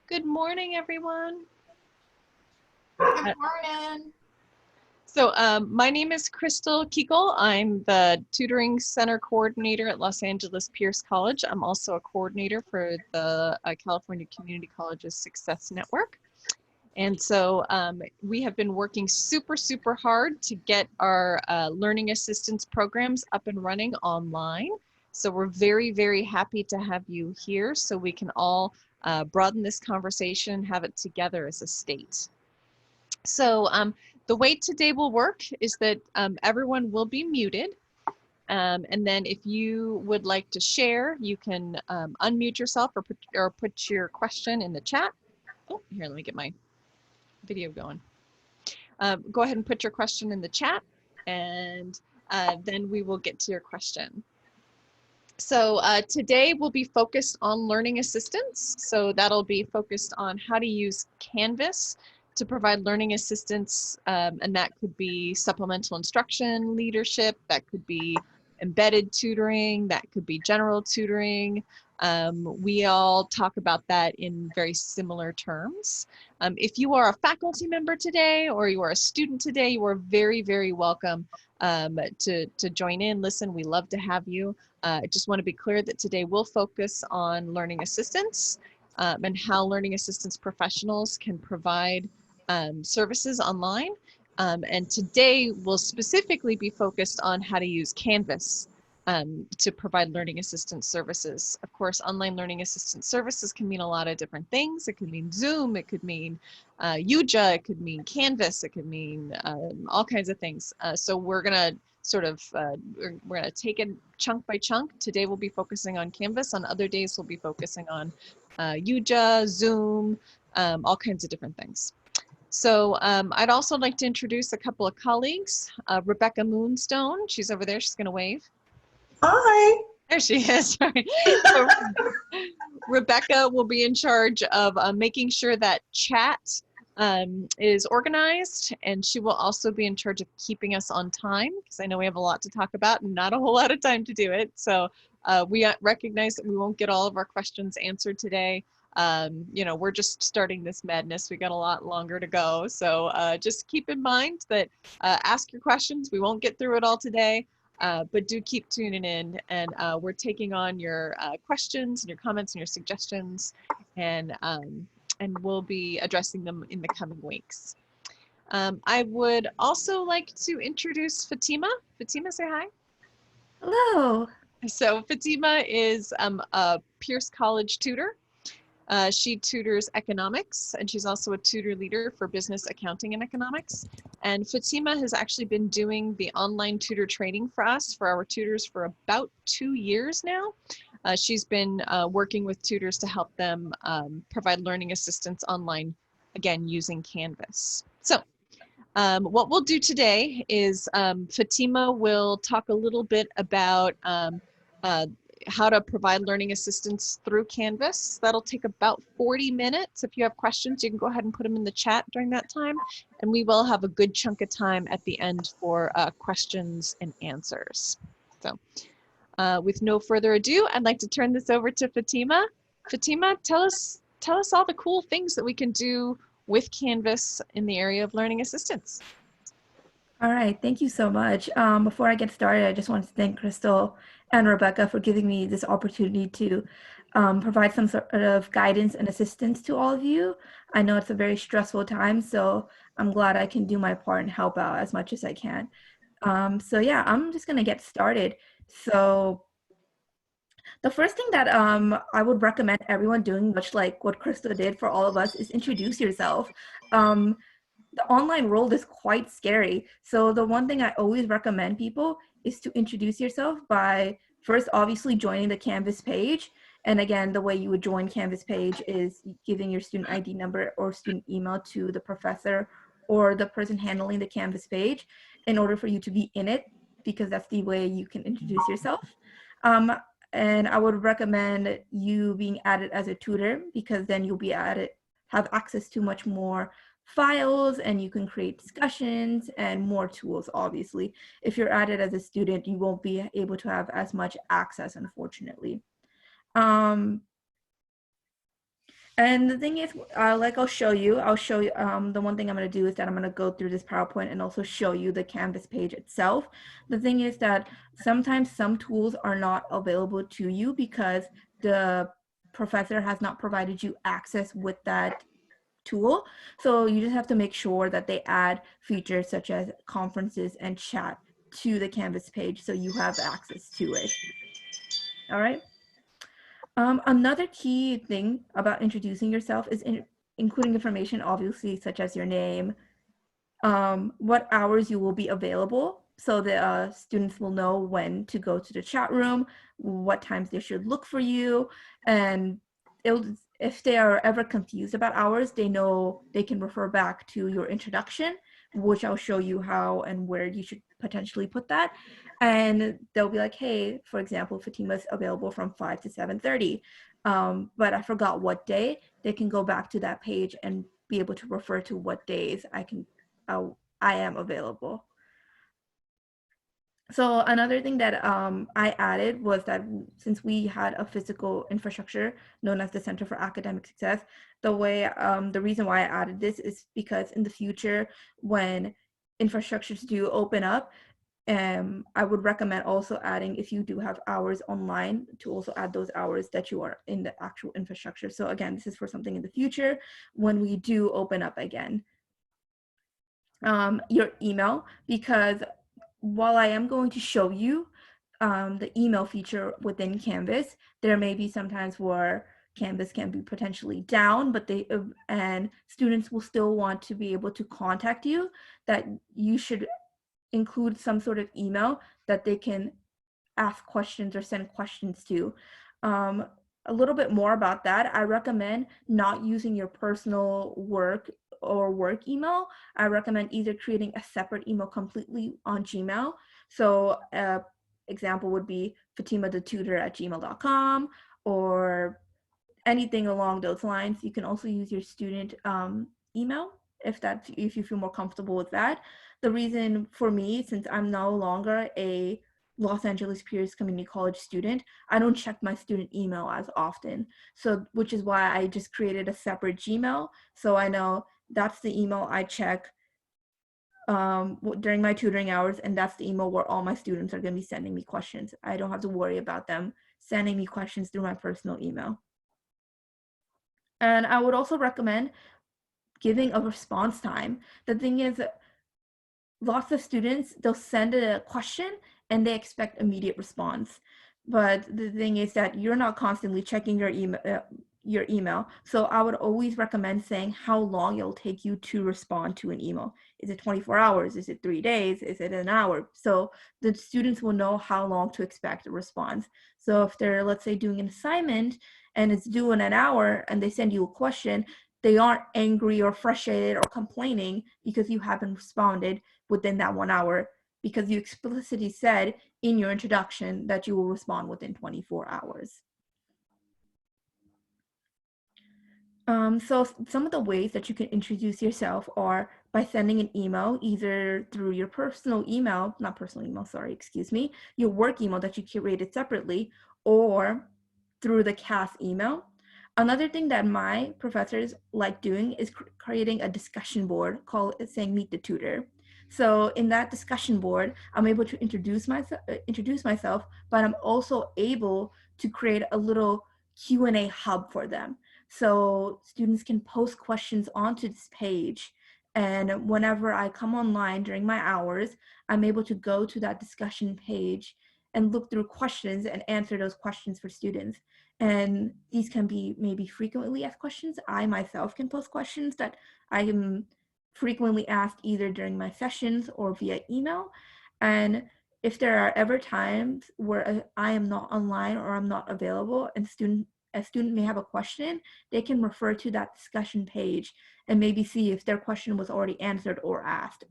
Good morning, everyone. Good Uh, morning. my name is Crystal Kiekel. I'm the Tutoring Center Coordinator at Los Angeles Pierce College. I'm also a coordinator for the California Community Colleges Success Network. And so we have been working super hard to get our learning assistance programs up and running online. So we're very happy to have you here so we can all broaden this conversation and have it together as a state. So the way today will work is that everyone will be muted. And then if you would like to share, you can unmute yourself or put your question in the chat. Oh, here, let me get my video going. Go ahead and put your question in the chat, and then we will get to your question. So today we'll be focused on learning assistance. So that'll be focused on how to use Canvas to provide learning assistance, and that could be supplemental instruction, leadership, that could be embedded tutoring, that could be general tutoring. We all talk about that in very similar terms. If you are a faculty member today or you are a student today, you are very welcome to join in, listen. We love to have you. I just want to be clear that today we'll focus on learning assistance and how learning assistance professionals can provide services online. And today we'll specifically be focused on how to use Canvas to provide learning assistance services. Of course, online learning assistance services can mean a lot of different things. It could mean Zoom, it could mean UJA, it could mean Canvas, it could mean all kinds of things. So we're gonna we're gonna take it chunk by chunk. Today we'll be focusing on Canvas. On other days we'll be focusing on UJA, Zoom, all kinds of different things. So I'd also like to introduce a couple of colleagues. Rebecca Moonstone, she's over there, she's gonna wave. Hi. There she is. So Rebecca will be in charge of making sure that chat is organized, and she will also be in charge of keeping us on time, because I know we have a lot to talk about and not a whole lot of time to do it. So we recognize that we won't get all of our questions answered today. You know, we're just starting this madness. We got a lot longer to go. So just keep in mind that ask your questions. We won't get through it all today. But do keep tuning in, and we're taking on your questions and your comments and your suggestions, and we'll be addressing them in the coming weeks. I would also like to introduce Fatima. Fatima, say hi. Hello. So Fatima is a Pierce College tutor. She tutors economics, and she's also a tutor leader for business accounting and economics. And Fatima has actually been doing the online tutor training for us, for our tutors, for about 2 years now. She's been working with tutors to help them provide learning assistance online, again, using Canvas. So what we'll do today is Fatima will talk a little bit about how to provide learning assistance through Canvas. That'll take about 40 minutes. If you have questions, you can go ahead and put them in the chat during that time. And we will have a good chunk of time at the end for questions and answers. So with no further ado, I'd like to turn this over to Fatima. Fatima, tell us all the cool things that we can do with Canvas in the area of learning assistance. All right, thank you so much. Before I get started, I just want to thank Crystal and Rebecca for giving me this opportunity to provide some sort of guidance and assistance to all of you. I know it's a very stressful time, so I'm glad I can do my part and help out as much as I can. So yeah, I'm just gonna get started. So the first thing that I would recommend everyone doing, much like what Crystal did for all of us, is introduce yourself. The online world is quite scary. So the one thing I always recommend people is to introduce yourself by first obviously joining the Canvas page. And again, the way you would join Canvas page is giving your student ID number or student email to the professor or the person handling the Canvas page in order for you to be in it, because that's the way you can introduce yourself. And I would recommend you being added as a tutor, because then you'll be added, have access to much more files, and you can create discussions and more tools. Obviously, if you're added as a student, you won't be able to have as much access, unfortunately. And the thing is, like I'll show you, the one thing I'm going to do is that I'm going to go through this PowerPoint and also show you the Canvas page itself. The thing is that sometimes some tools are not available to you because the professor has not provided you access with that tool. So you just have to make sure that they add features such as conferences and chat to the Canvas page so you have access to it. All right. Another key thing about introducing yourself is including information, obviously, such as your name, what hours you will be available, so the students will know when to go to the chat room, what times they should look for you, and if they are ever confused about hours, they know they can refer back to your introduction, which I'll show you how and where you should potentially put that. And they'll be like, hey, for example, Fatima's available from 5 to 7:30, but I forgot what day. They can go back to that page and be able to refer to what days I am available. So another thing that I added was that since we had a physical infrastructure known as the Center for Academic Success, the reason why I added this is because in the future, when infrastructures do open up, I would recommend also adding, if you do have hours online, to also add those hours that you are in the actual infrastructure. So again, this is for something in the future when we do open up again. Your email, because while I am going to show you the email feature within Canvas, there may be sometimes where Canvas can be potentially down, but and students will still want to be able to contact you, that you should include some sort of email that they can ask questions or send questions to. A little bit more about that, I recommend not using your personal work email. I recommend either creating a separate email completely on Gmail. So example would be fatimathetutor@gmail.com or anything along those lines. You can also use your student email if you feel more comfortable with that. The reason for me, since I'm no longer a Los Angeles Pierce Community College student, I don't check my student email as often. So, which is why I just created a separate Gmail. So I know that's the email I check during my tutoring hours, and that's the email where all my students are going to be sending me questions. I don't have to worry about them sending me questions through my personal email. And I would also recommend giving a response time. The thing is, lots of students, they'll send a question and they expect immediate response. But the thing is that you're not constantly checking your email. So I would always recommend saying how long it'll take you to respond to an email. Is it 24 hours? Is it 3 days? Is it an hour? So the students will know how long to expect a response. So if they're, let's say, doing an assignment and it's due in an hour and they send you a question, they aren't angry or frustrated or complaining because you haven't responded within that 1 hour, because you explicitly said in your introduction that you will respond within 24 hours. So some of the ways that you can introduce yourself are by sending an email, either through your your work email that you curated separately, or through the CAS email. Another thing that my professors like doing is creating a discussion board called saying Meet the Tutor. So in that discussion board, I'm able to introduce myself, but I'm also able to create a little Q&A hub for them. So students can post questions onto this page. And whenever I come online during my hours, I'm able to go to that discussion page and look through questions and answer those questions for students. And these can be maybe frequently asked questions. I myself can post questions that I am frequently asked either during my sessions or via email. And if there are ever times where I am not online or I'm not available and a student may have a question, they can refer to that discussion page and maybe see if their question was already answered or asked.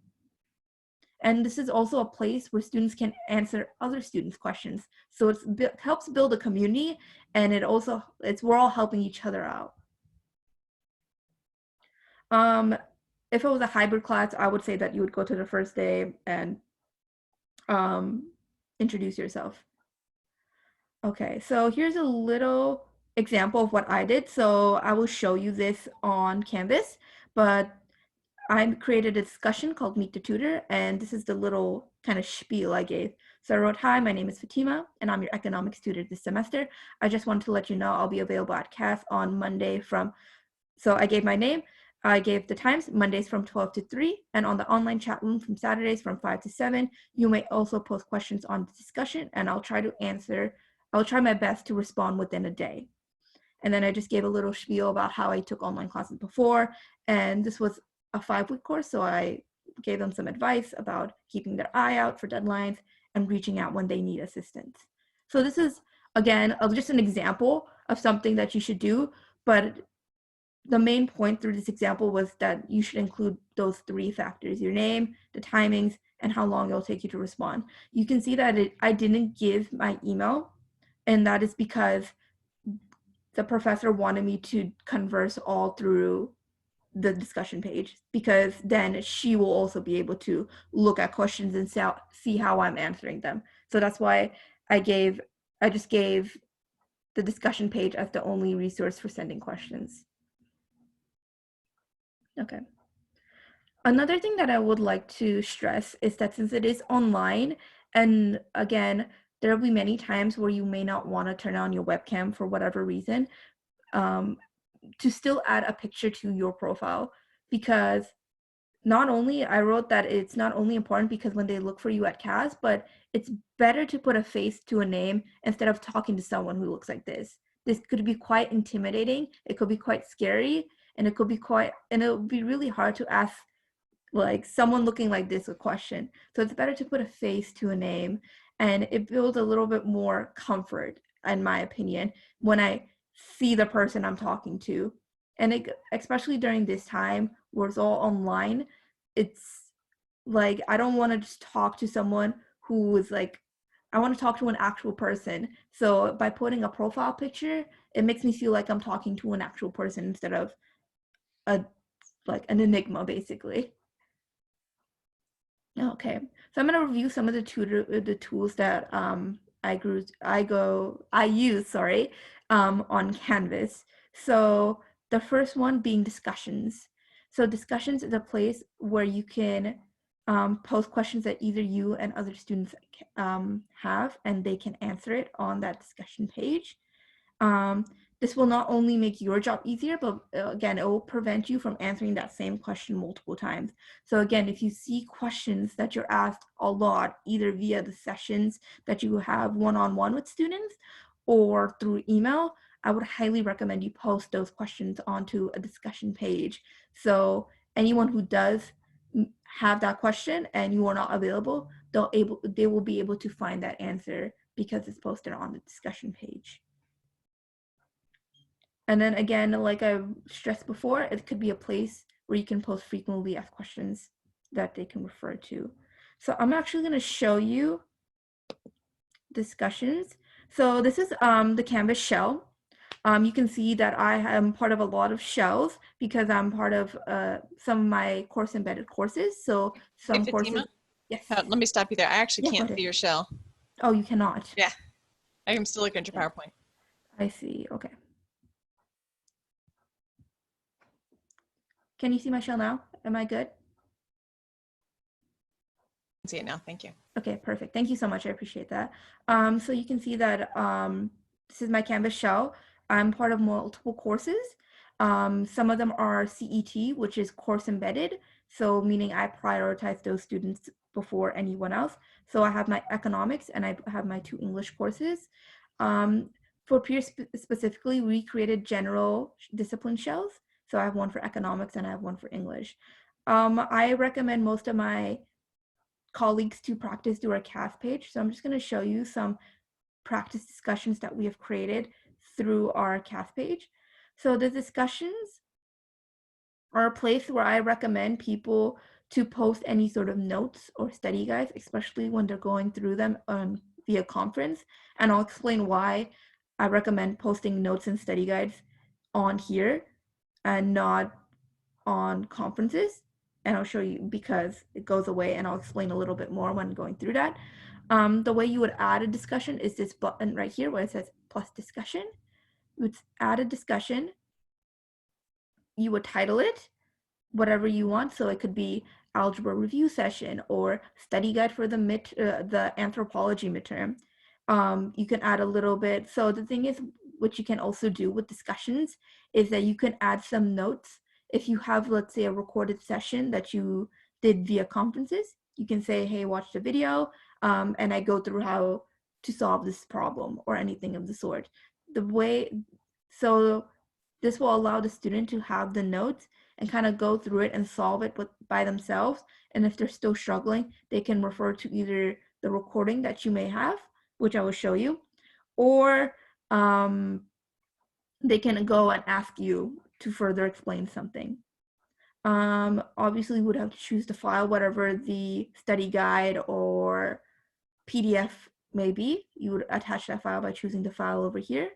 And this is also a place where students can answer other students' questions. So it helps build a community, and we're all helping each other out. If it was a hybrid class, I would say that you would go to the first day and introduce yourself. Okay, so here's a little example of what I did. So I will show you this on Canvas, but I created a discussion called Meet the Tutor, and this is the little kind of spiel I gave. So I wrote, "Hi, my name is Fatima, and I'm your economics tutor this semester. I just wanted to let you know I'll be available at CAS on Monday from," so I gave my name, I gave the times, Mondays from 12 to 3, and on the online chat room from Saturdays from 5 to 7. You may also post questions on the discussion, and I'll try my best to respond within a day. And then I just gave a little spiel about how I took online classes before, and this was a 5-week course, so I gave them some advice about keeping their eye out for deadlines and reaching out when they need assistance. So this is, again, just an example of something that you should do, but the main point through this example was that you should include those 3 factors: your name, the timings, and how long it'll take you to respond. You can see that I didn't give my email, and that is because the professor wanted me to converse all through the discussion page, because then she will also be able to look at questions and see how I'm answering them. So that's why I just gave the discussion page as the only resource for sending questions. Okay. Another thing that I would like to stress is that since it is online, and again, there will be many times where you may not want to turn on your webcam for whatever reason, to still add a picture to your profile, because I wrote that it's not only important because when they look for you at CAS, but it's better to put a face to a name instead of talking to someone who looks like this. This could be quite intimidating. It could be quite scary, and it would be really hard to ask like someone looking like this a question. So it's better to put a face to a name, and it builds a little bit more comfort, in my opinion, when I see the person I'm talking to. And especially during this time where it's all online, it's like I don't want to just talk to someone who is like, I want to talk to an actual person. So by putting a profile picture, it makes me feel like I'm talking to an actual person instead of an enigma, basically. Okay, so I'm going to review some of the tools that I use on Canvas. So the first one being discussions. So discussions is a place where you can post questions that either you and other students have, and they can answer it on that discussion page. This will not only make your job easier, but again, it will prevent you from answering that same question multiple times. So again, if you see questions that you're asked a lot, either via the sessions that you have one-on-one with students or through email, I would highly recommend you post those questions onto a discussion page. So anyone who does have that question and you are not available, they will be able to find that answer because it's posted on the discussion page. And then again, like I stressed before, it could be a place where you can post frequently asked questions that they can refer to. So I'm actually going to show you discussions. So this is the Canvas shell. You can see that I am part of a lot of shells because I'm part of some of my course embedded courses. So some Hey, courses. Fatima? Yes. Let me stop you there. I actually Yeah, go can't ahead. see your shell. Oh, you cannot. Yeah. I'm still looking at your PowerPoint. I see. Okay. Can you see my shell now? Am I good? I can see it now. Thank you. Okay, perfect. Thank you so much. I appreciate that. So you can see that this is my Canvas shell. I'm part of multiple courses. Some of them are CET, which is course embedded. So meaning I prioritize those students before anyone else. So I have my economics and I have my 2 English courses. For peers specifically, we created general discipline shells. So I have one for economics and I have one for English. I recommend most of my colleagues to practice through our CAS page. So I'm just going to show you some practice discussions that we have created through our CAS page. So the discussions are a place where I recommend people to post any sort of notes or study guides, especially when they're going through them via conference. And I'll explain why I recommend posting notes and study guides on here and not on conferences. And I'll show you because it goes away, and I'll explain a little bit more when going through that. The way you would add a discussion is this button right here where it says plus discussion. you would add a discussion. You would title it whatever you want. So it could be algebra review session or study guide for the anthropology midterm. You can add a little bit. So the thing is, what you can also do with discussions is that you can add some notes. If you have, let's say, a recorded session that you did via conferences, you can say, hey, watch the video, and I go through how to solve this problem or anything of the sort. So this will allow the student to have the notes and kind of go through it and solve it by themselves. And if they're still struggling, they can refer to either the recording that you may have, which I will show you, or they can go and ask you to further explain something. Obviously, we would have to choose the file, whatever the study guide or PDF may be. You would attach that file by choosing the file over here.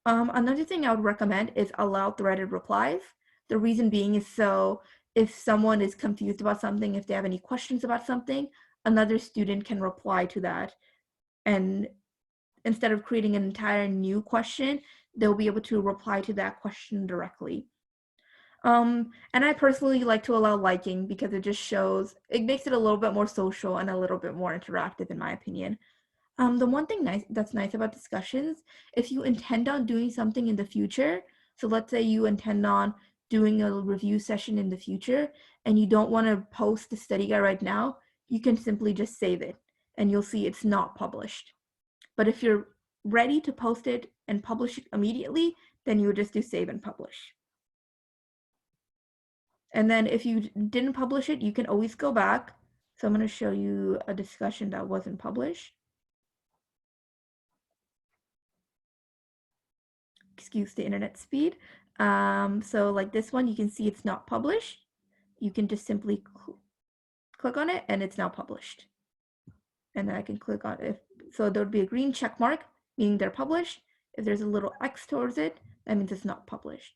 Another thing I would recommend is allow threaded replies. The reason being is so if someone is confused about something, if they have any questions about something, another student can reply to that. And instead of creating an entire new question, they'll be able to reply to that question directly. And I personally like to allow liking because it just shows, it makes it a little bit more social and a little bit more interactive in my opinion. The one thing that's nice about discussions, if you intend on doing something in the future, so let's say you intend on doing a review session in the future and you don't want to post the study guide right now, you can simply just save it and you'll see it's not published. But if you're ready to post it and publish it immediately, then you would just do save and publish. And then if you didn't publish it, you can always go back. So I'm going to show you a discussion that wasn't published. Excuse the internet speed. So like this one, you can see it's not published. You can just simply click on it and it's now published. And then I can click on it. So there would be a green check mark, meaning they're published. If there's a little X towards it, that means it's not published.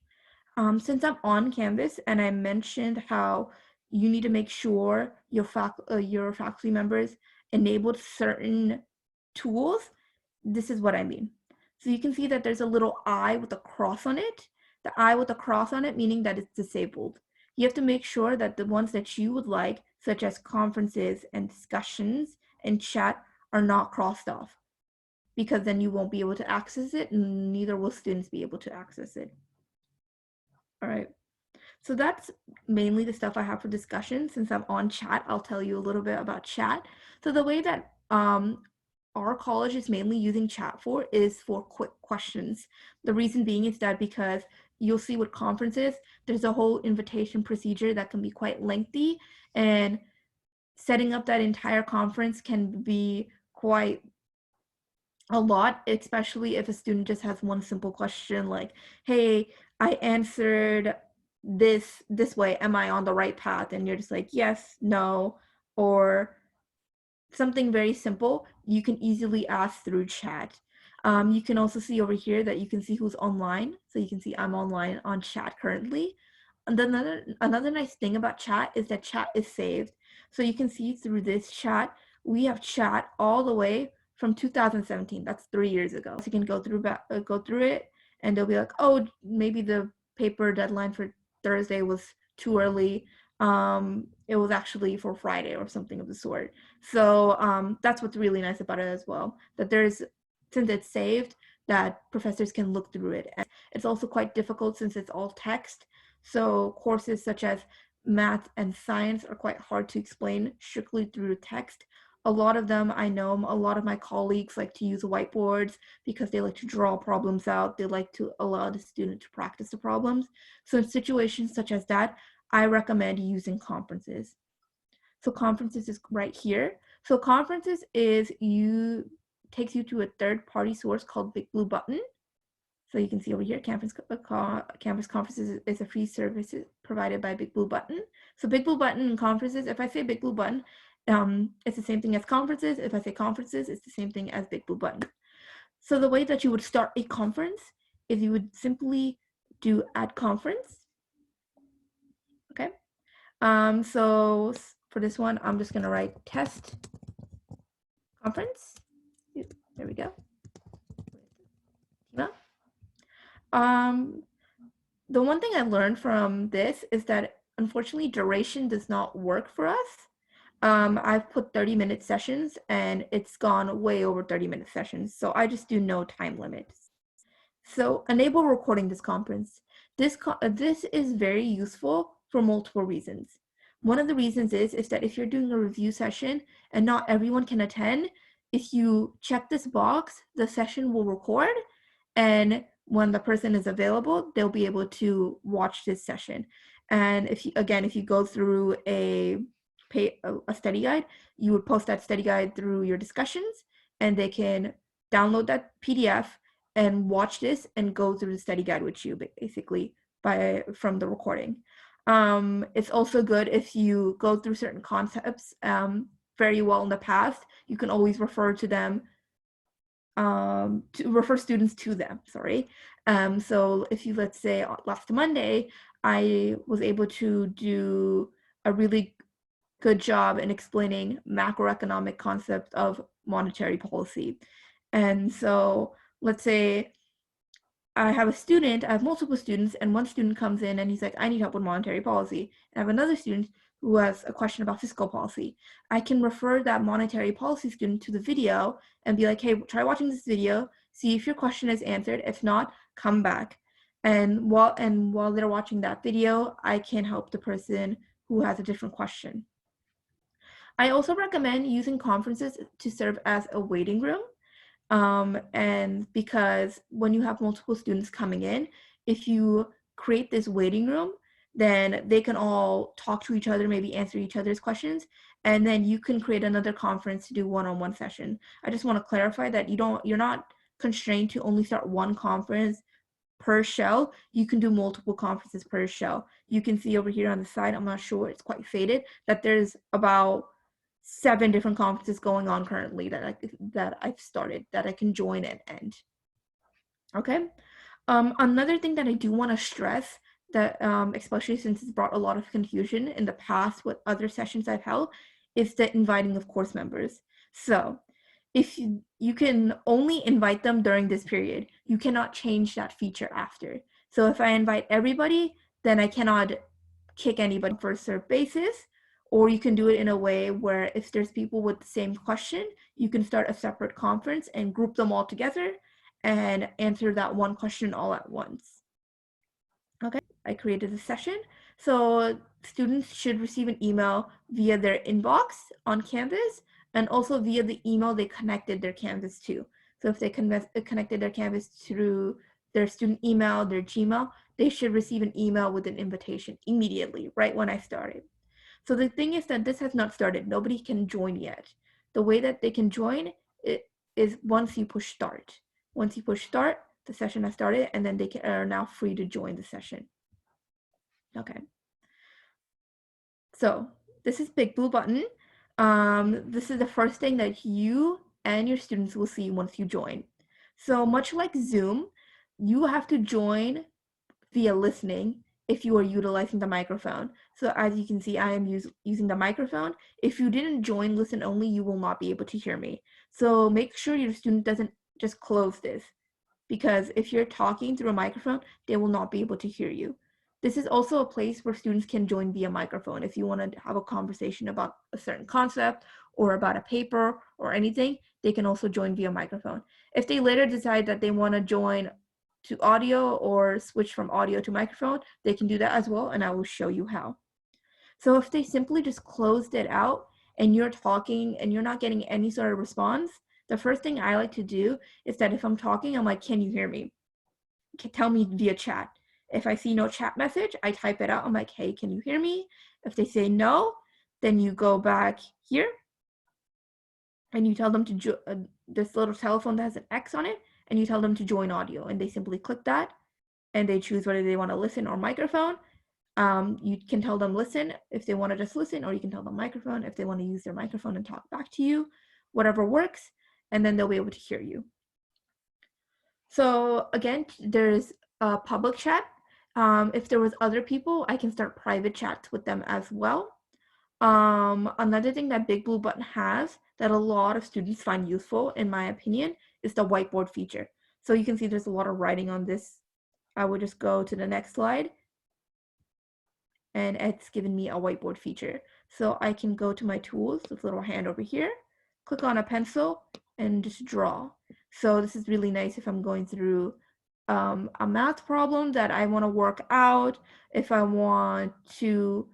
Since I'm on Canvas and I mentioned how you need to make sure your faculty members enabled certain tools, this is what I mean. So you can see that there's a little I with a cross on it. The I with a cross on it, meaning that it's disabled. You have to make sure that the ones that you would like, such as conferences and discussions and chat, are not crossed off, because then you won't be able to access it and neither will students be able to access it. All right, so that's mainly the stuff I have for discussion. Since I'm on chat, I'll tell you a little bit about chat. So the way that our college is mainly using chat for is for quick questions. The reason being is that because you'll see with conferences, there's a whole invitation procedure that can be quite lengthy, and setting up that entire conference can be quite a lot, especially if a student just has one simple question like, hey, I answered this way, am I on the right path? And you're just like, yes, no, or something very simple. You can easily ask through chat. You can also see over here that you can see who's online. So you can see I'm online on chat currently. And then another nice thing about chat is that chat is saved. So you can see through this chat, we have chat all the way from 2017. That's 3 years ago. So you can go through it and they'll be like, oh, maybe the paper deadline for Thursday was too early. It was actually for Friday or something of the sort. So that's what's really nice about it as well, that since it's saved, that professors can look through it. And it's also quite difficult since it's all text. So courses such as math and science are quite hard to explain strictly through text. A lot of them, I know, a lot of my colleagues like to use whiteboards because they like to draw problems out. They like to allow the student to practice the problems. So in situations such as that, I recommend using conferences. So conferences is right here. So conferences takes you to a third-party source called Big Blue Button. So you can see over here, Campus Conferences is a free service provided by Big Blue Button. So Big Blue Button and conferences, if I say Big Blue Button, it's the same thing as conferences. If I say conferences, it's the same thing as Big Blue Button. So the way that you would start a conference is you would simply do add conference. Okay. So for this one, I'm just going to write test conference. There we go. Um, the one thing I learned from this is that unfortunately duration does not work for us. I've put 30-minute sessions and it's gone way over 30-minute sessions. So I just do no time limits. So enable recording this conference. This is very useful for multiple reasons. One of the reasons is that if you're doing a review session and not everyone can attend, if you check this box, the session will record, and when the person is available, they'll be able to watch this session. And if you go through a study guide, you would post that study guide through your discussions, and they can download that PDF and watch this and go through the study guide with you basically from the recording. It's also good if you go through certain concepts very well in the past. You can always refer to them, to refer students to them, sorry. So if you, let's say last Monday, I was able to do a really good job in explaining macroeconomic concept of monetary policy. And so let's say I have multiple students, and one student comes in and he's like, I need help with monetary policy. And I have another student who has a question about fiscal policy. I can refer that monetary policy student to the video and be like, hey, try watching this video, see if your question is answered. If not, come back. And while they're watching that video, I can help the person who has a different question. I also recommend using conferences to serve as a waiting room. And because when you have multiple students coming in, if you create this waiting room, then they can all talk to each other, maybe answer each other's questions, and then you can create another conference to do one-on-one session. I just want to clarify that you're not constrained to only start one conference per show. You can do multiple conferences per show. You can see over here on the side, I'm not sure, it's quite faded, that there's about 7 different conferences going on currently that I've started that I can join and end. Okay. Another thing that I do want to stress that, especially since it's brought a lot of confusion in the past with other sessions I've held, is the inviting of course members. So if you can only invite them during this period, you cannot change that feature after. So if I invite everybody, then I cannot kick anybody for a served basis. Or you can do it in a way where if there's people with the same question, you can start a separate conference and group them all together and answer that one question all at once. Okay, I created a session. So students should receive an email via their inbox on Canvas and also via the email they connected their Canvas to. So if they connected their Canvas through their student email, their Gmail, they should receive an email with an invitation immediately, right when I started. So the thing is that this has not started. Nobody can join yet. The way that they can join it is once you push start. Once you push start, the session has started, and then they are now free to join the session. Okay. So this is Big Blue Button. This is the first thing that you and your students will see once you join. So much like Zoom, you have to join via listening if you are utilizing the microphone. So as you can see, I am using the microphone. If you didn't join listen only, you will not be able to hear me. So make sure your student doesn't just close this, because if you're talking through a microphone, they will not be able to hear you. This is also a place where students can join via microphone. If you want to have a conversation about a certain concept or about a paper or anything, they can also join via microphone. If they later decide that they want to join to audio or switch from audio to microphone, they can do that as well, and I will show you how. So if they simply just closed it out and you're talking and you're not getting any sort of response, the first thing I like to do is that if I'm talking, I'm like, can you hear me? Tell me via chat. If I see no chat message, I type it out. I'm like, hey, can you hear me? If they say no, then you go back here and you tell them to this little telephone that has an X on it, and you tell them to join audio, and they simply click that and they choose whether they want to listen or microphone. You can tell them listen if they want to just listen, or you can tell them microphone if they want to use their microphone and talk back to you, whatever works, and then they'll be able to hear you. So again, there's a public chat. If there was other people, I can start private chats with them as well. Another thing that Big Blue Button has that a lot of students find useful, in my opinion, is the whiteboard feature. So you can see there's a lot of writing on this I would just go to the next slide, and it's given me a whiteboard feature. So I can go to my tools, this little hand over here, click on a pencil, and just draw. So this is really nice if I'm going through a math problem that I want to work out, if I want to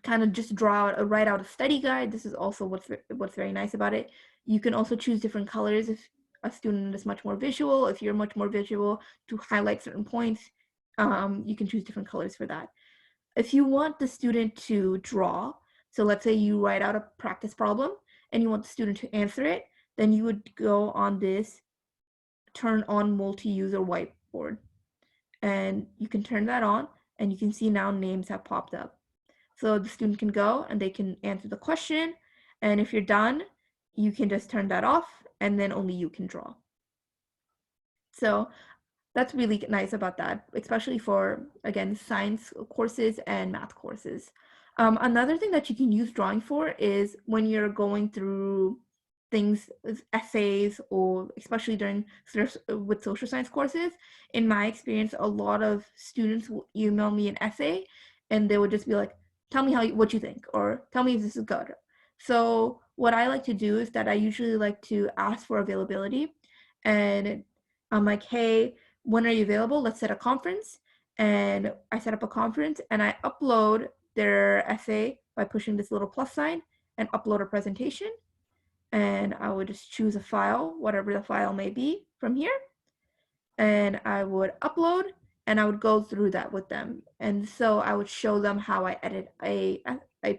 kind of just write out a study guide. This is also what's very nice about it. You can also choose different colors if a student is much more visual. If you're much more visual, to highlight certain points, you can choose different colors for that. If you want the student to draw, so let's say you write out a practice problem and you want the student to answer it, then you would go on this turn on multi-user whiteboard, and you can turn that on, and you can see now names have popped up. So the student can go and they can answer the question, and if you're done, you can just turn that off, and then only you can draw. So that's really nice about that, especially for, again, science courses and math courses. Another thing that you can use drawing for is when you're going through things, essays, or especially with social science courses. In my experience, a lot of students will email me an essay and they would just be like, tell me what you think, or tell me if this is good. So what I like to do is that I usually like to ask for availability, and I'm like, hey, when are you available? Let's set a conference. And I set up a conference and I upload their essay by pushing this little plus sign and upload a presentation. And I would just choose a file, whatever the file may be from here. And I would upload and I would go through that with them. And so I would show them how I edit a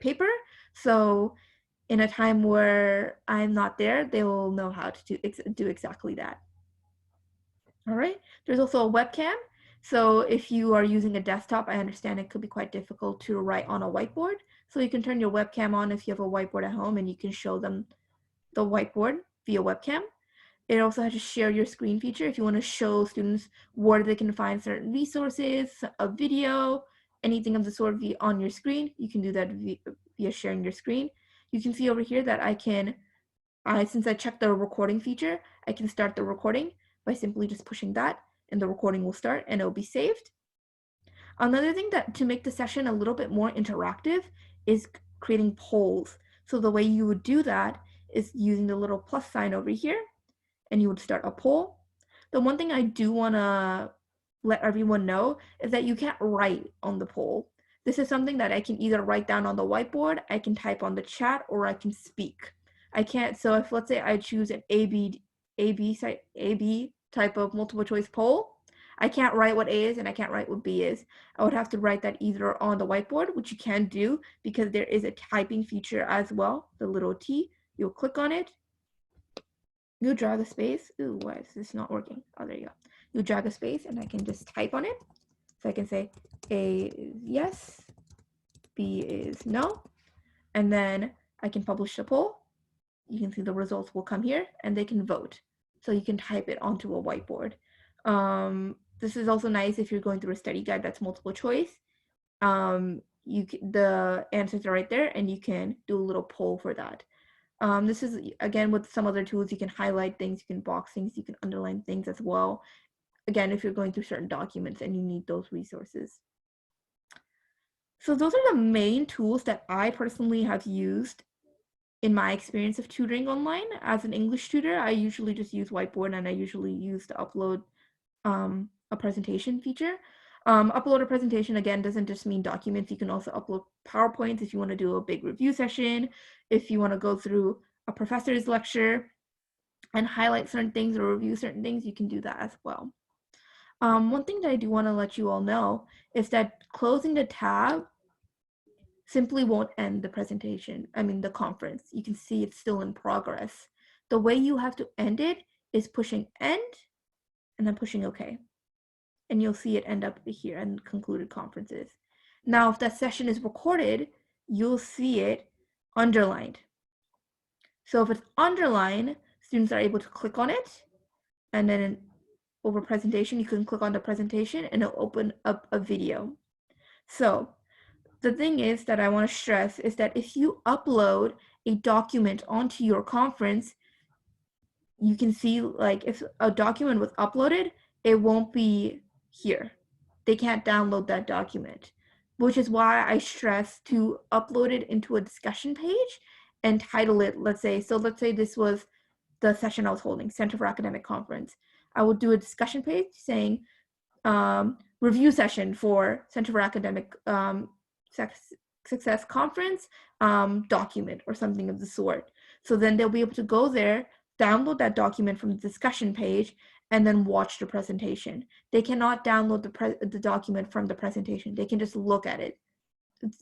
paper. So in a time where I'm not there, they will know how to do exactly that. All right, there's also a webcam. So if you are using a desktop, I understand it could be quite difficult to write on a whiteboard. So you can turn your webcam on if you have a whiteboard at home, and you can show them the whiteboard via webcam. It also has a share your screen feature if you want to show students where they can find certain resources, a video, anything of the sort on your screen. You can do that via sharing your screen. You can see over here that since I checked the recording feature, I can start the recording by simply just pushing that, and the recording will start and it'll be saved. Another thing to make the session a little bit more interactive is creating polls. So the way you would do that is using the little plus sign over here, and you would start a poll. The one thing I do want to let everyone know is that you can't write on the poll. This is something that I can either write down on the whiteboard, I can type on the chat, or I can speak. I can't, so if let's say I choose an AB type of multiple choice poll, I can't write what A is and I can't write what B is. I would have to write that either on the whiteboard, which you can do because there is a typing feature as well, the little T. You'll click on it. You drag a space. Ooh, why is this not working? Oh, there you go. You drag a space and I can just type on it. So I can say A is yes, B is no, and then I can publish the poll. You can see the results will come here and they can vote. So you can type it onto a whiteboard. This is also nice if you're going through a study guide that's multiple choice. The answers are right there and you can do a little poll for that. This is, again, with some other tools, you can highlight things, you can box things, you can underline things as well. Again, if you're going through certain documents and you need those resources. So those are the main tools that I personally have used in my experience of tutoring online. As an English tutor, I usually just use Whiteboard, and I usually use the upload a presentation feature. Upload a presentation, again, doesn't just mean documents. You can also upload PowerPoints if you want to do a big review session, if you want to go through a professor's lecture and highlight certain things or review certain things, you can do that as well. One thing that I do want to let you all know is that closing the tab simply won't end the presentation, the conference. You can see it's still in progress. The way you have to end it is pushing end and then pushing OK. And you'll see it end up here and concluded conferences. Now, if that session is recorded, you'll see it underlined. So if it's underlined, students are able to click on it, and then over presentation, you can click on the presentation and it'll open up a video. So the thing is that I want to stress is that if you upload a document onto your conference, you can see, like, if a document was uploaded, it won't be here. They can't download that document, which is why I stress to upload it into a discussion page and title it, let's say this was the session I was holding, Center for Academic Conference. I would do a discussion page saying review session for Center for Academic Success Conference document or something of the sort. So then they'll be able to go there, download that document from the discussion page, and then watch the presentation. They cannot download the document from the presentation. They can just look at it.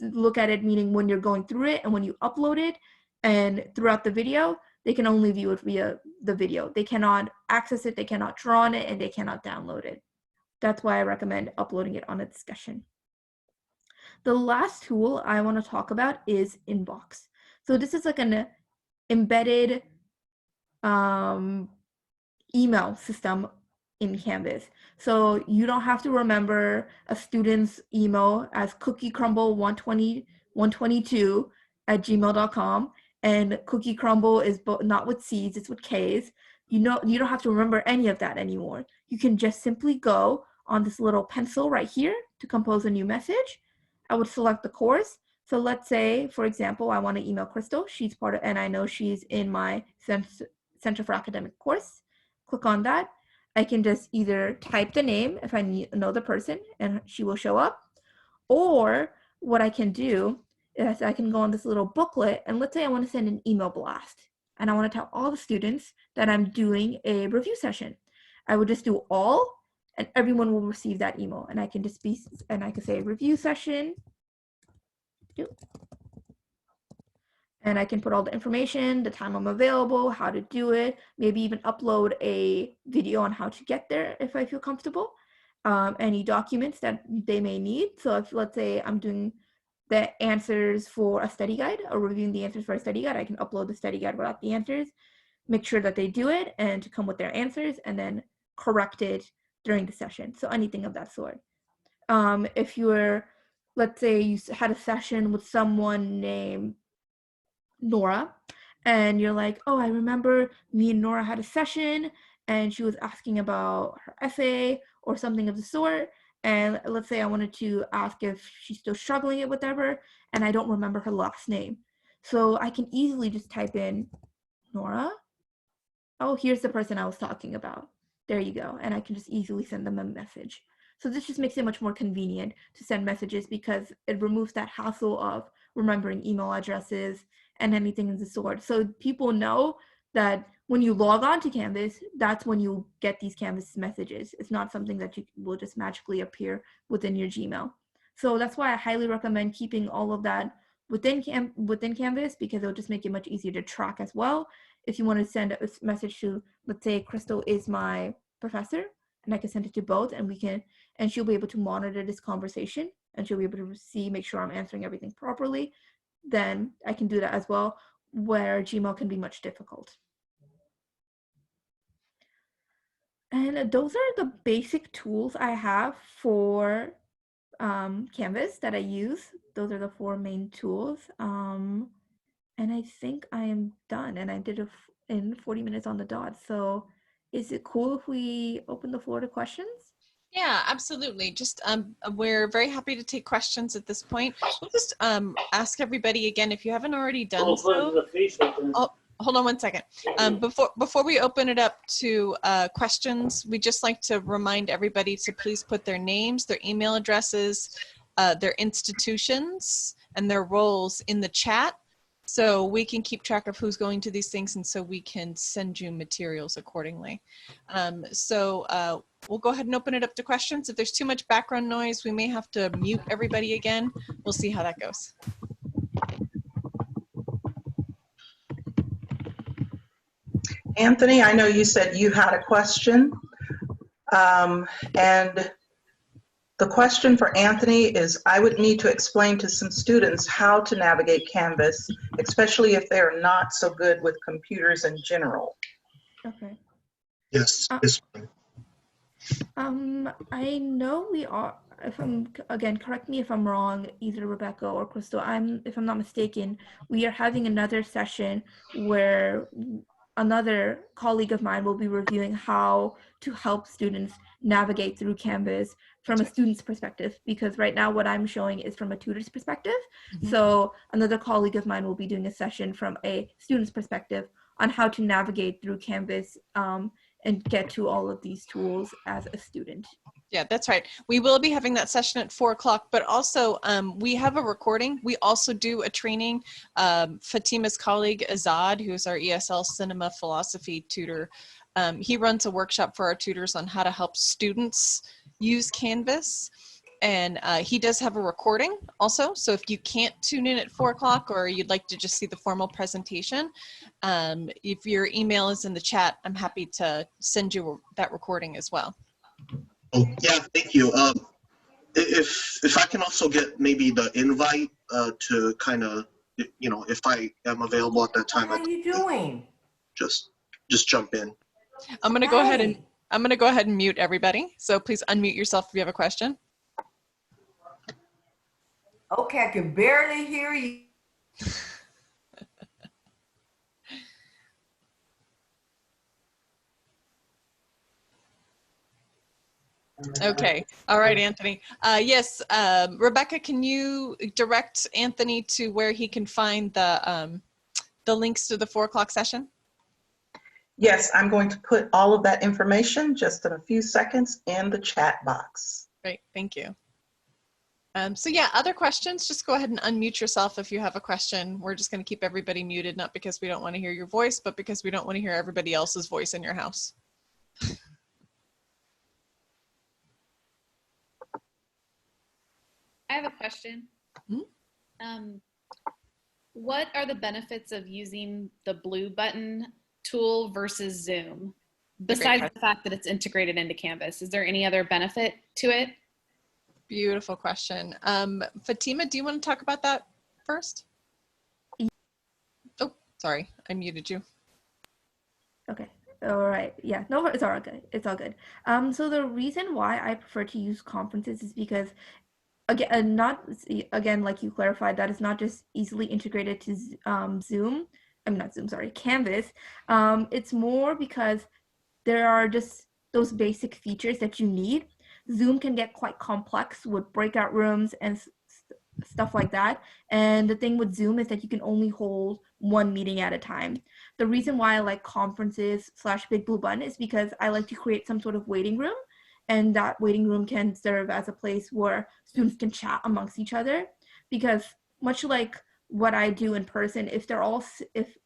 Look at it meaning when you're going through it and when you upload it and throughout the video, they can only view it via the video. They cannot access it, they cannot draw on it, and they cannot download it. That's why I recommend uploading it on a discussion. The last tool I want to talk about is Inbox. So this is like an embedded email system in Canvas. So you don't have to remember a student's email as cookiecrumble122@gmail.com, and Cookie Crumble is not with C's, it's with K's. You don't have to remember any of that anymore. You can just simply go on this little pencil right here to compose a new message. I would select the course. So let's say, for example, I want to email Crystal. She's part of, and I know she's in my Center for Academic course. Click on that. I can just either type the name if I know the person and she will show up. Or what I can do is I can go on this little booklet, and let's say I want to send an email blast and I want to tell all the students that I'm doing a review session. I would just do all, and everyone will receive that email. And I can just I can say review session. And I can put all the information, the time I'm available, how to do it, maybe even upload a video on how to get there if I feel comfortable, any documents that they may need. So if, let's say, I'm doing the answers for a study guide or reviewing the answers for a study guide, I can upload the study guide without the answers, make sure that they do it and to come with their answers, and then correct it during the session. So anything of that sort. If you're, let's say you had a session with someone named Nora, and you're like, oh, I remember me and Nora had a session and she was asking about her essay or something of the sort, and let's say I wanted to ask if she's still struggling with whatever, and I don't remember her last name. So I can easily just type in Nora. Oh, here's the person I was talking about. There you go. And I can just easily send them a message. So this just makes it much more convenient to send messages because it removes that hassle of remembering email addresses and anything of the sort. So people know that when you log on to Canvas, that's when you get these Canvas messages. It's not something that you will just magically appear within your Gmail. So that's why I highly recommend keeping all of that within Canvas, because it'll just make it much easier to track as well. If you want to send a message to, let's say Crystal is my professor, and I can send it to both, and she'll be able to monitor this conversation, and she'll be able to make sure I'm answering everything properly, then I can do that as well, where Gmail can be much difficult. And those are the basic tools I have for Canvas that I use. Those are the 4 main tools. And I think I am done, and I did it in 40 minutes on the dot. So is it cool if we open the floor to questions? Yeah, absolutely. Just we're very happy to take questions at this point. We'll just ask everybody again, if you haven't already done so. Oh, hold on one second. Before we open it up to questions, we'd just like to remind everybody to please put their names, their email addresses, their institutions, and their roles in the chat, so we can keep track of who's going to these things, and so we can send you materials accordingly. We'll go ahead and open it up to questions. If there's too much background noise, we may have to mute everybody again. We'll see how that goes. Anthony, I know you said you had a question. And the question for Anthony is, I would need to explain to some students how to navigate Canvas, especially if they're not so good with computers in general. Okay. Yes. I know we are, again, correct me if I'm wrong, either Rebecca or Crystal, if I'm not mistaken, we are having another session where another colleague of mine will be reviewing how to help students navigate through Canvas from a student's perspective, because right now what I'm showing is from a tutor's perspective. Mhm. So another colleague of mine will be doing a session from a student's perspective on how to navigate through Canvas and get to all of these tools as a student. Yeah, that's right. We will be having that session at 4 o'clock, but also we have a recording. We also do a training. Fatima's colleague, Azad, who's our ESL Cinema Philosophy tutor, he runs a workshop for our tutors on how to help students use Canvas. And he does have a recording also. So if you can't tune in at 4 o'clock or you'd like to just see the formal presentation, if your email is in the chat, I'm happy to send you that recording as well. Oh, yeah, thank you. If I can also get maybe the invite to kind of, you know, if I am available at that time, What are you doing? just jump in. I'm gonna go ahead and mute everybody. So please unmute yourself if you have a question. Okay, I can barely hear you. Okay. All right, Anthony. Yes, Rebecca, can you direct Anthony to where he can find the links to the 4 o'clock session? Yes, I'm going to put all of that information just in a few seconds in the chat box. Great, thank you. So yeah, other questions, just go ahead and unmute yourself if you have a question. We're just gonna keep everybody muted, not because we don't wanna hear your voice, but because we don't wanna hear everybody else's voice in your house. I have a question. Hmm? What are the benefits of using the blue button tool versus Zoom? Besides the fact that it's integrated into Canvas, is there any other benefit to it? Beautiful question. Fatima, do you want to talk about that first? Oh, sorry, I muted you. Okay. All right. Yeah. No, it's all good. It's all good. So the reason why I prefer to use conferences is because, again, like you clarified, that is not just easily integrated to Zoom. I'm not Zoom. Sorry, Canvas. It's more because there are just those basic features that you need. Zoom can get quite complex with breakout rooms and stuff like that. And the thing with Zoom is that you can only hold one meeting at a time. The reason why I like conferences / Big Blue Button is because I like to create some sort of waiting room, and that waiting room can serve as a place where students can chat amongst each other. Because much like what I do in person, if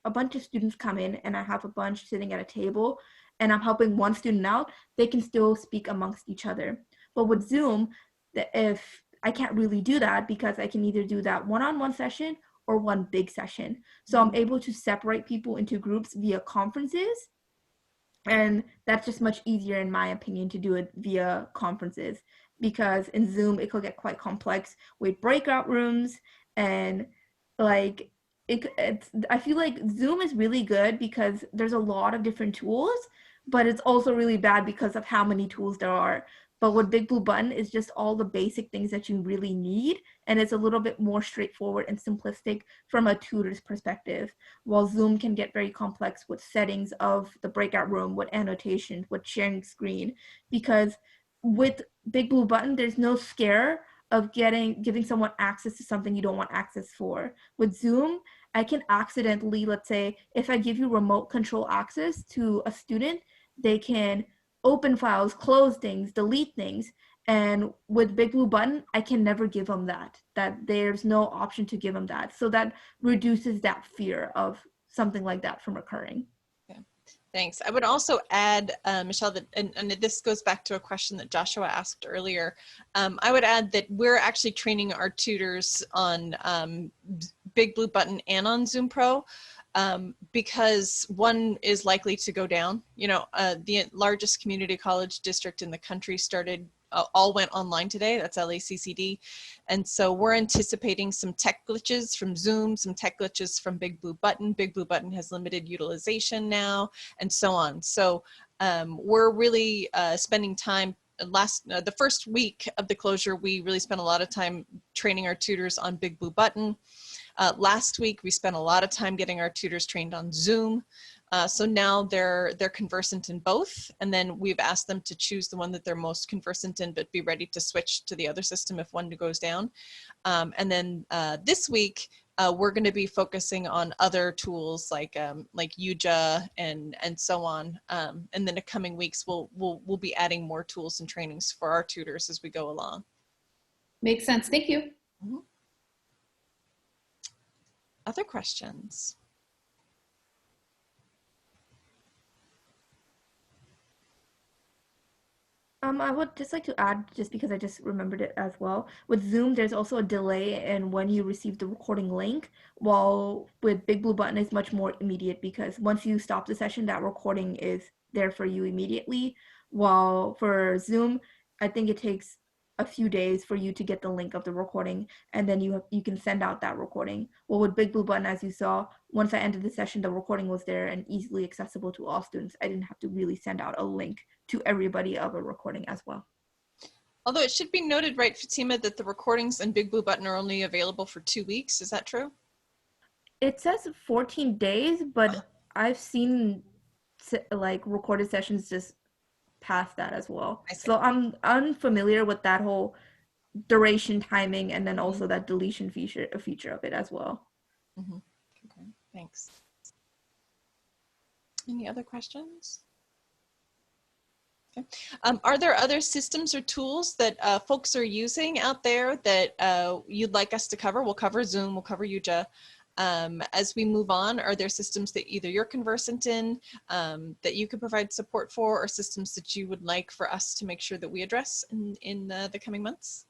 a bunch of students come in and I have a bunch sitting at a table and I'm helping one student out, they can still speak amongst each other. But with Zoom, if I can't really do that, because I can either do that one-on-one session or one big session. So I'm able to separate people into groups via conferences. And that's just much easier, in my opinion, to do it via conferences, because in Zoom, it could get quite complex with breakout rooms. And like, I feel like Zoom is really good because there's a lot of different tools, but it's also really bad because of how many tools there are. But with Big Blue Button is just all the basic things that you really need. And it's a little bit more straightforward and simplistic from a tutor's perspective. While Zoom can get very complex with settings of the breakout room, with annotations, with sharing screen. Because with Big Blue Button, there's no scare of giving someone access to something you don't want access for. With Zoom, I can accidentally, let's say, if I give you remote control access to a student, they can open files, close things, delete things. And with Big Blue Button, I can never give them that there's no option to give them that. So that reduces that fear of something like that from occurring. Yeah. Thanks. I would also add, Michelle, that, and this goes back to a question that Joshua asked earlier. I would add that we're actually training our tutors on Big Blue Button and on Zoom Pro. Because one is likely to go down. You know, the largest community college district in the country all went online today. That's LACCD. And so we're anticipating some tech glitches from Zoom, some tech glitches from Big Blue Button. Big Blue Button has limited utilization now, and so on. So we're really spending time. The first week of the closure, we really spent a lot of time training our tutors on Big Blue Button. Last week, we spent a lot of time getting our tutors trained on Zoom. So now they're conversant in both, and then we've asked them to choose the one that they're most conversant in, but be ready to switch to the other system if one goes down. And then this week, we're going to be focusing on other tools like UJA and so on. And then the coming weeks, we'll be adding more tools and trainings for our tutors as we go along. Makes sense. Thank you. Mhm. Other questions? I would just like to add, just because I just remembered it as well, with Zoom, there's also a delay in when you receive the recording link, while with Big Blue Button is much more immediate because once you stop the session, that recording is there for you immediately. While for Zoom, I think it takes a few days for you to get the link of the recording, and then you can send out that recording. Well, with Big Blue Button, as you saw, once I ended the session, the recording was there and easily accessible to all students. I didn't have to really send out a link to everybody of a recording as well. Although it should be noted, right, Fatima, that the recordings in Big Blue Button are only available for 2 weeks. Is that true? It says 14 days, but I've seen like recorded sessions just past that as well. I see. So I'm unfamiliar with that whole duration timing and then also that deletion feature of it as well. Mm-hmm. Okay, thanks. Any other questions? Okay. Are there other systems or tools that folks are using out there that you'd like us to cover? We'll cover Zoom, we'll cover UJA. As we move on, are there systems that either you're conversant in that you could provide support for, or systems that you would like for us to make sure that we address in the coming months?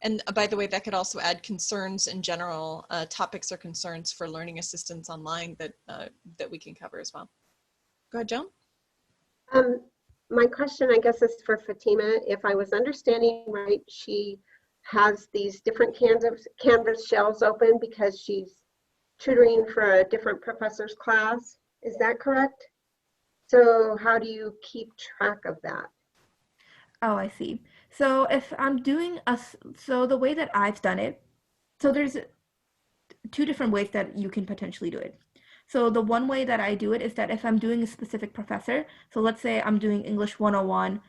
And by the way, that could also add concerns in general, topics or concerns for learning assistance online that that we can cover as well. Go ahead, Joan. My question, I guess, is for Fatima. If I was understanding right, she has these different Canvas shells open because she's tutoring for a different professor's class. Is that correct? So how do you keep track of that? Oh, I see. So if I'm doing so the way that I've done it, so there's 2 different ways that you can potentially do it. So the one way that I do it is that if I'm doing a specific professor, so let's say I'm doing English 101,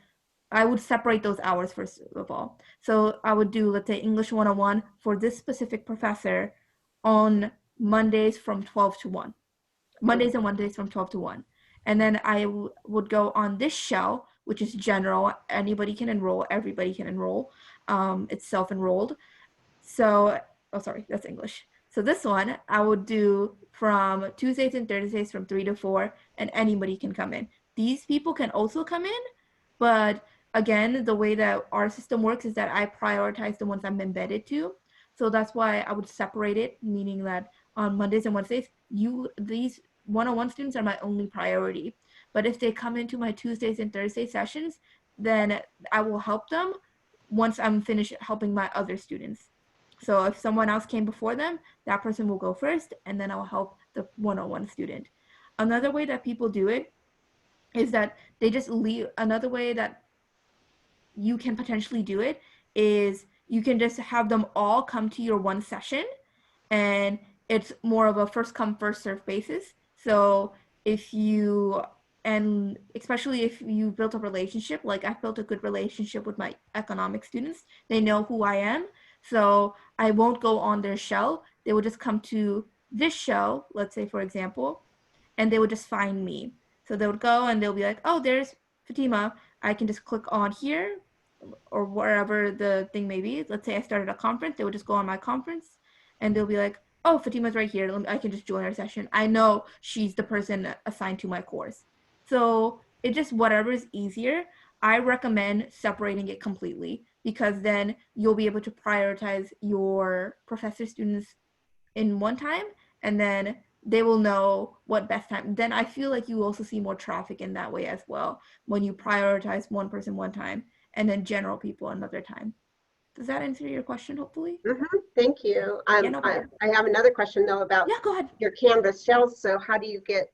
I would separate those hours first of all. So I would do, let's say, English 101 for this specific professor on Mondays from 12 to 1. Mondays and Wednesdays from 12 to 1. And then I would go on this shell, which is general. Anybody can enroll. Everybody can enroll. It's self-enrolled. So, oh, sorry, that's English. So this one, I would do from Tuesdays and Thursdays from 3 to 4, and anybody can come in. These people can also come in, but again, the way that our system works is that I prioritize the ones I'm embedded to. So that's why I would separate it, meaning that on Mondays and Wednesdays, these 101 students are my only priority. But if they come into my Tuesdays and Thursday sessions, then I will help them once I'm finished helping my other students. So if someone else came before them, that person will go first, and then I'll help the 101 student. Another way that people do it is that they just leave. Another way that you can potentially do it is you can just have them all come to your one session, and it's more of a first come first serve basis. So if you, and especially if you built a relationship, like I've built a good relationship with my economics students, they know who I am. So I won't go on their shell. They will just come to this shell, let's say, for example, and they would just find me. So they would go and they'll be like, oh, there's Fatima. I can just click on here or wherever the thing may be. Let's say I started a conference. They would just go on my conference and they'll be like, oh, Fatima's right here. I can just join her session. I know she's the person assigned to my course. So it just whatever is easier. I recommend separating it completely because then you'll be able to prioritize your professor students in one time, and then they will know what best time. Then I feel like you also see more traffic in that way as well when you prioritize one person one time and then general people another time. Does that answer your question, hopefully? Thank you. Yeah, no I have another question though about go ahead. your Canvas shells. So how do you get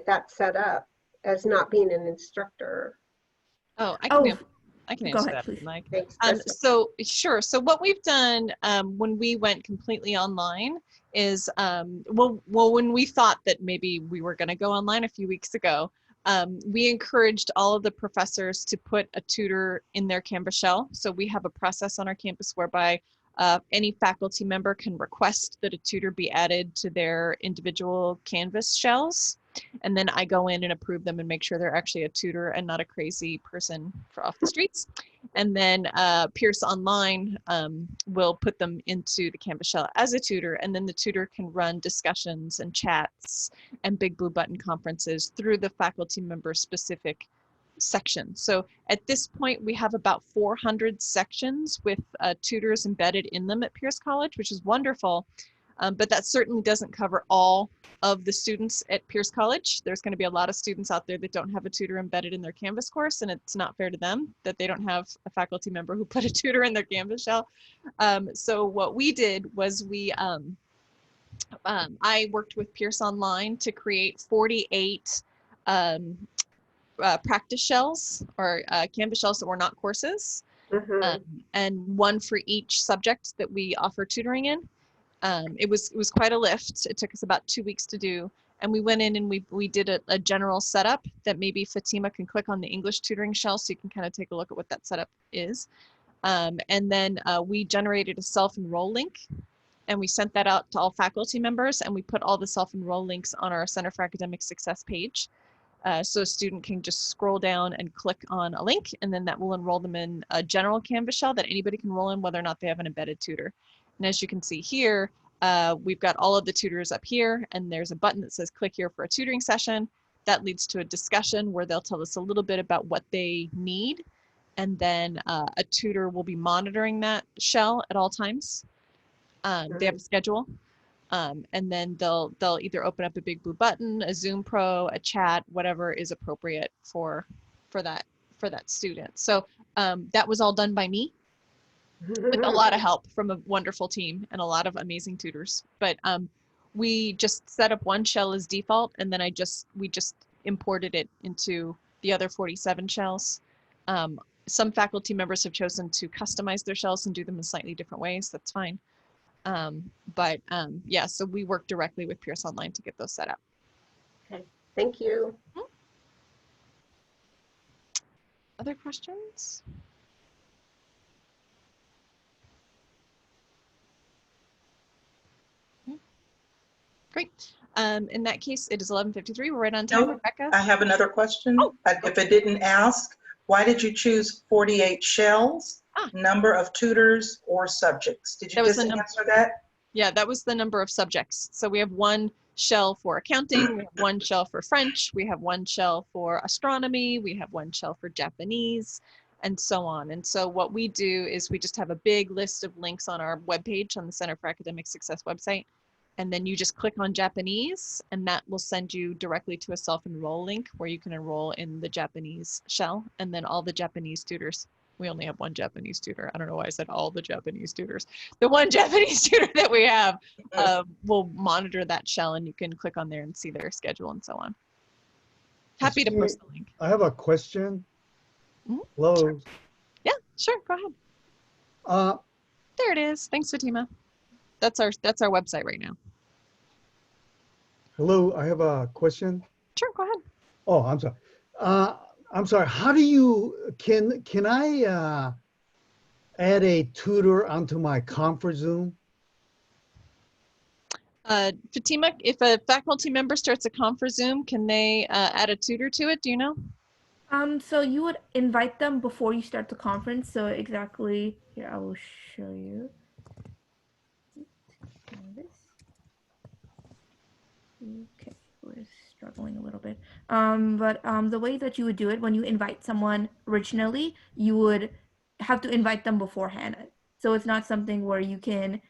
that set up as not being an instructor? Oh, I can I can Go answer ahead, that, if please. you'd like. Thanks, Krista. So sure. So what we've done when we went completely online is, well, when we thought that maybe we were going to go online a few weeks ago, we encouraged all of the professors to put a tutor in their Canvas shell. So we have a process on our campus whereby any faculty member can request that a tutor be added to their individual Canvas shells. And then I go in and approve them and make sure they're actually a tutor and not a crazy person off the streets. And then Pierce Online will put them into the Canvas shell as a tutor, and then the tutor can run discussions and chats and Big Blue Button conferences through the faculty member specific section. So at this point, we have about 400 sections with tutors embedded in them at Pierce College, which is wonderful. But that certainly doesn't cover all of the students at Pierce College. There's going to be a lot of students out there that don't have a tutor embedded in their Canvas course, and it's not fair to them that they don't have a faculty member who put a tutor in their Canvas shell. So what we did was I worked with Pierce Online to create 48 practice shells or Canvas shells that were not courses, and one for each subject that we offer tutoring in. It was quite a lift. It took us about 2 weeks to do. And we went in and we did a general setup that maybe Fatima can click on the English tutoring shell so you can kind of take a look at what that setup is. And then we generated a self-enroll link, and we sent that out to all faculty members, and we put all the self-enroll links on our Center for Academic Success page. So a student can just scroll down and click on a link, and then that will enroll them in a general Canvas shell that anybody can enroll in, whether or not they have an embedded tutor. And as you can see here, we've got all of the tutors up here, and there's a button that says click here for a tutoring session. That leads to a discussion where they'll tell us a little bit about what they need. And then a tutor will be monitoring that shell at all times. They have a schedule. And then they'll either open up a Big Blue Button, a Zoom Pro, a chat, whatever is appropriate for that student. So that was all done by me, with a lot of help from a wonderful team and a lot of amazing tutors. But we just set up one shell as default, and then we just imported it into the other 47 shells. Some faculty members have chosen to customize their shells and do them in slightly different ways. That's fine. Yeah, so we work directly with Pierce Online to get those set up. Okay, thank you. Other questions? Great. In that case, it is 11:53. We're right on time, No, Rebecca. I have another question. Oh, If it didn't ask, why did you choose 48 shells, number of tutors or subjects? Did you just answer that? Yeah, that was the number of subjects. So we have one shell for accounting, we have one shell for French, we have one shell for astronomy, we have one shell for Japanese, and so on. And so what we do is we just have a big list of links on our webpage on the Center for Academic Success website. And then you just click on Japanese, and that will send you directly to a self-enroll link where you can enroll in the Japanese shell. And then all the Japanese tutors, we only have one Japanese tutor. I don't know why I said all the Japanese tutors. The one Japanese tutor that we have will monitor that shell, and you can click on there and see their schedule and so on. Happy to post the link. I have a question. Hello. Sure. Yeah, sure, go ahead. There it is. Thanks, Fatima. That's our website right now. Hello, I have a question. Sure, go ahead. Oh, I'm sorry. I'm sorry. How do you can I add a tutor onto my conference Zoom? Fatima, if a faculty member starts a conference Zoom, can they add a tutor to it? Do you know? So you would invite them before you start the conference. So exactly here, I will show you. Okay, we're struggling a little bit. But the way that you would do it when you invite someone originally, you would have to invite them beforehand. So it's not something where you can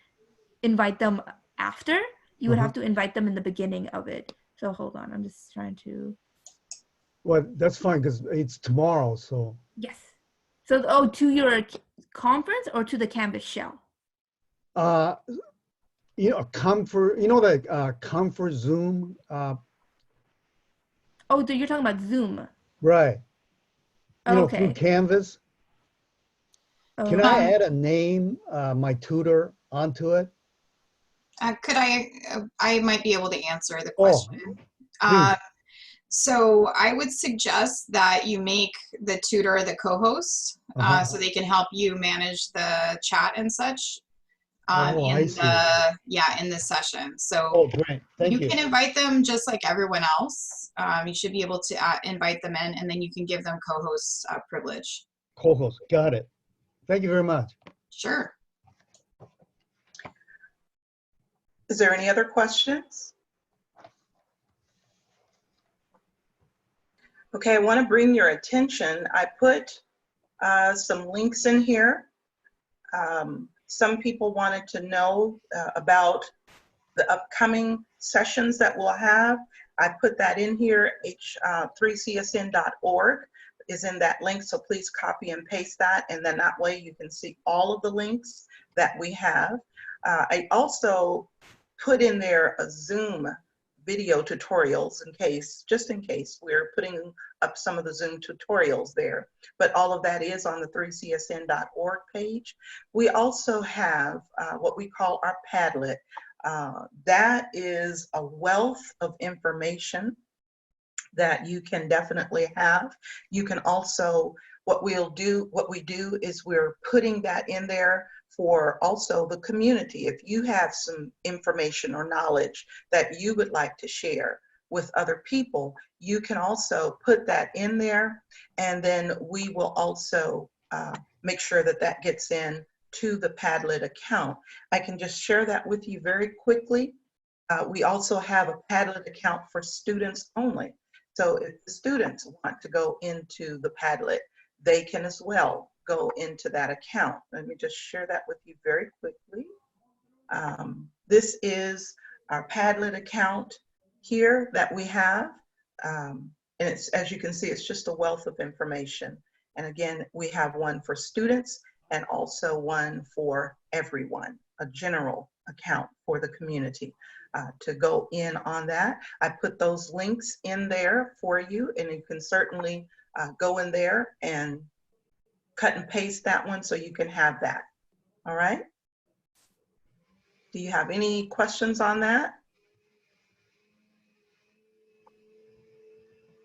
invite them after. You would have to invite them in the beginning of it. So hold on, I'm just trying to. Well, that's fine because it's tomorrow. So Yes. So to your conference or to the Canvas shell? you know, comfort. You know that comfort Zoom. Oh, you're talking about Zoom. Right. You know, Okay. through Canvas. Can I add a name, my tutor onto it? I might be able to answer the Oh, question. please. So I would suggest that you make the tutor the co-host, so they can help you manage the chat and such Oh, I see. in this session. So Oh, great. Thank you you. can invite them just like everyone else. You should be able to invite them in, and then you can give them co-host privilege. Co-host, got it. Thank you very much. Sure. Is there any other questions? Okay, I want to bring your attention. I put some links in here. Some people wanted to know about the upcoming sessions that we'll have. I put that in here. 3csn.org is in that link, so please copy and paste that, and then that way you can see all of the links that we have. I also put in there a Zoom video tutorials just in case we're putting up some of the Zoom tutorials there, but all of that is on the 3csn.org page. We also have what we call our Padlet. That is a wealth of information that you can definitely have. You can also, what we do is we're putting that in there for also the community. If you have some information or knowledge that you would like to share with other people, you can also put that in there, and then we will also make sure that that gets in to the Padlet account. I can just share that with you very quickly. We also have a Padlet account for students only. So if the students want to go into the Padlet, they can as well go into that account. Let me just share that with you very quickly. This is our Padlet account here that we have. And it's, as you can see, it's just a wealth of information. And again, we have one for students and also one for everyone, a general account for the community. To go in on that, I put those links in there for you, and you can certainly go in there and cut and paste that one so you can have that. All right? Do you have any questions on that?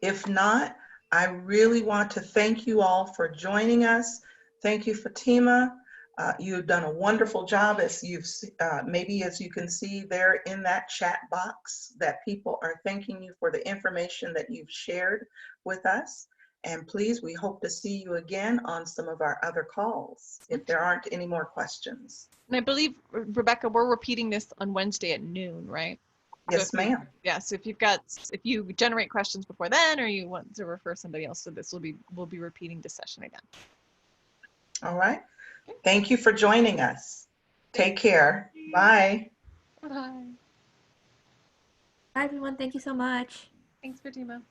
If not, I really want to thank you all for joining us. Thank you, Fatima. You've done a wonderful job, as you've maybe as you can see there in that chat box, that people are thanking you for the information that you've shared with us. And please, we hope to see you again on some of our other calls if there aren't any more questions. And I believe, Rebecca, we're repeating this on Wednesday at noon, right? Yes, ma'am. Yeah, so if you generate questions before then, or you want to refer somebody else to this, we'll be repeating this session again. All right. Thank you for joining us. Take care. Bye. Bye. Bye, everyone. Thank you so much. Thanks, Fatima.